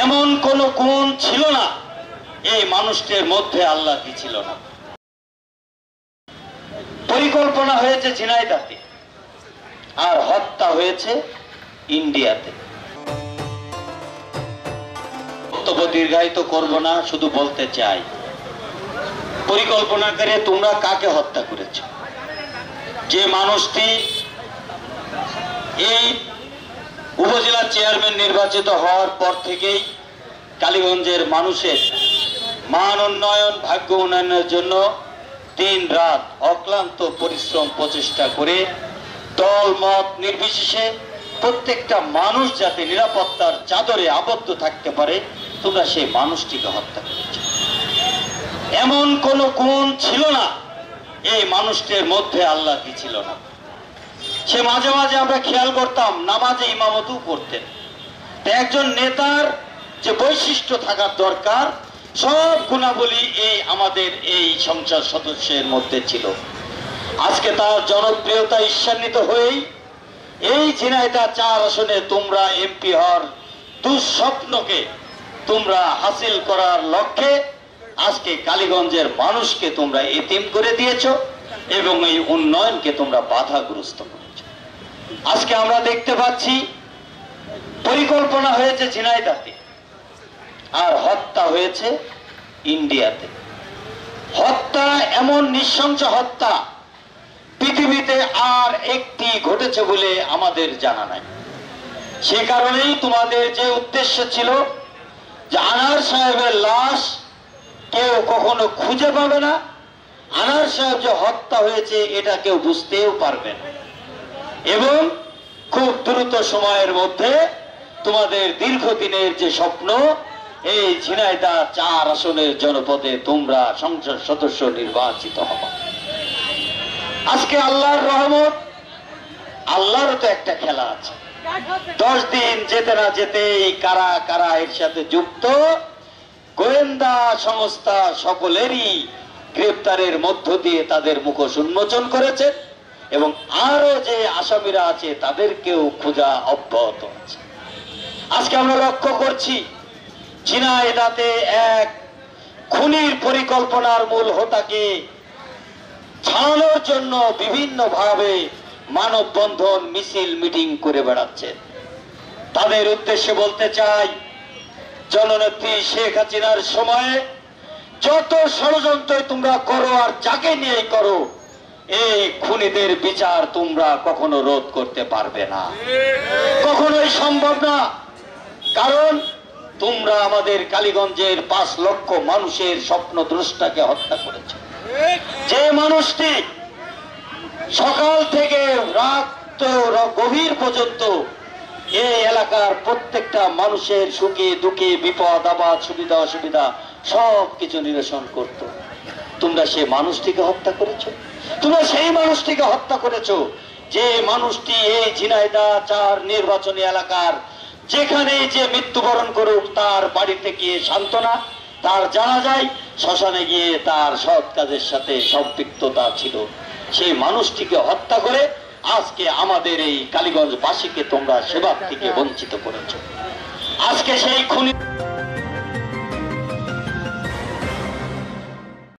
এমন কোন গুণ ছিল না এই মানুষটির মধ্যে, আল্লাহ কি ছিল না। পরিকল্পনা হয়েছে ঝিনাইদহে আর হত্যা হয়েছে ইন্ডিয়াতে। বক্তব্য দীর্ঘায়িত করব না, শুধু বলতে চাই, পরিকল্পনা করে তোমরা কাকে হত্যা করেছ? যে মানুষটি এই উপজেলা চেয়ারম্যান নির্বাচিত হওয়ার পর থেকেই কালীগঞ্জের মানুষের মান উন্নয়ন, ভাগ্য উন্নয়নের জন্য দিন রাত অক্লান্ত পরিশ্রম প্রচেষ্টা করে দল মত নির্বিশেষে প্রত্যেকটা মানুষ যাতে নিরাপত্তার চাদরে আবদ্ধ থাকতে পারে, তোমরা সেই মানুষটিকে হত্যা করেছ। এমন কোন গুণ ছিল না এই মানুষটির মধ্যে, আল্লাহ কি ছিল না। সে মাঝে মাঝে আমরা খেয়াল করতাম নামাজে ইমামতও করতেন। একজন নেতার যে বৈশিষ্ট্য থাকার দরকার, সব গুণাবলী এই আমাদের এই সংসদ সদস্যের মধ্যে ছিল। আজকে তার জনপ্রিয়তা ঈর্ষান্বিত হয়েই এই ঝিনাইদহ 4 আসনে তোমরা এমপি হওয়ার দুঃস্বপ্নকে তোমরা হাসিল করার লক্ষ্যে আজকে কালীগঞ্জের মানুষকে তোমরা এতিম করে দিয়েছ এবং এই উন্নয়নকে তোমরা বাধাগ্রস্ত করেছ। আজকে আমরা দেখতে পাচ্ছি পরিকল্পনা হয়েছে ঝিনাইদহে আর হত্যা হয়েছে ইন্ডিয়াতে। হত্যা, এমন নৃশংস হত্যা পৃথিবীতে আর একটি ঘটেছে বলে আমাদের জানা নাই। সে কারণেই তোমাদের যে উদ্দেশ্য ছিল যে আনার সাহেবের লাশ কেউ কখনো খুঁজে পাবে না, আনার সাহেব যে হত্যা হয়েছে এটা কেউ বুঝতেও পারবে না, এবং খুব দ্রুত সময়ের মধ্যে তোমাদের দীর্ঘদিনের যে স্বপ্ন, এই ঝিনাইদহ 4 আসনের জনপদে তোমরা সংসদ সদস্য নির্বাচিত হবে। আজকে আল্লাহর রহমত, আল্লাহরও তো একটা খেলা আছে। 10 দিন যেতে না যেতেই কারা কারা এর সাথে যুক্ত গোয়েন্দা সংস্থা সকলেরই গ্রেপ্তারের মধ্য দিয়ে তাদের মুখোশ উন্মোচন করেছে, এবং আরো যে আসামিরা আছে তাদেরকেও খোঁজা অব্যাহত আছে। আজকে আমরা লক্ষ্য করছি ঝিনাইদহে এক খুনির পরিকল্পনার মূল হোতাকে ছাড়ানোর জন্য বিভিন্ন ভাবে মানববন্ধন, মিছিল, মিটিং করে বেড়াচ্ছে। তাদের উদ্দেশ্যে বলতে চাই, জননেত্রী শেখ হাসিনার সময়ে যত ষড়যন্ত্র তোমরা করো আর যাকে নিয়ে করো, এই খুনিদের বিচার তোমরা কখনো রোধ করতে পারবে না, কখনোই সম্ভব না। কারণ তোমরা আমাদের কালীগঞ্জের 5 লক্ষ মানুষের স্বপ্ন দ্রষ্টাকে হত্যা করেছ। যে মানুষটি সকাল থেকে রাত গভীর পর্যন্ত এই এলাকার প্রত্যেকটা মানুষের সুখে দুঃখে, বিপদ আপদ, সুবিধা অসুবিধা সবকিছু নিরসন করত, তোমরা সেই মানুষটিকে হত্যা করেছো। তোমরা সেই মানুষটিকে হত্যা করেছো যে মানুষটি এই ঝিনাইদহ 4 নির্বাচনী এলাকার যেখানে যে মৃত্যুবরণ করুক তার বাড়িতে গিয়ে সান্ত্বনা, তার জানা যায় শ্মশানে গিয়ে তার সৎ কাজের সাথে সম্পৃক্ততা ছিল। সেই মানুষটিকে হত্যা করে আজকে আমাদের এই কালীগঞ্জবাসীকে তোমরা সেবা থেকে বঞ্চিত করেছো। আজকে সেই খুনি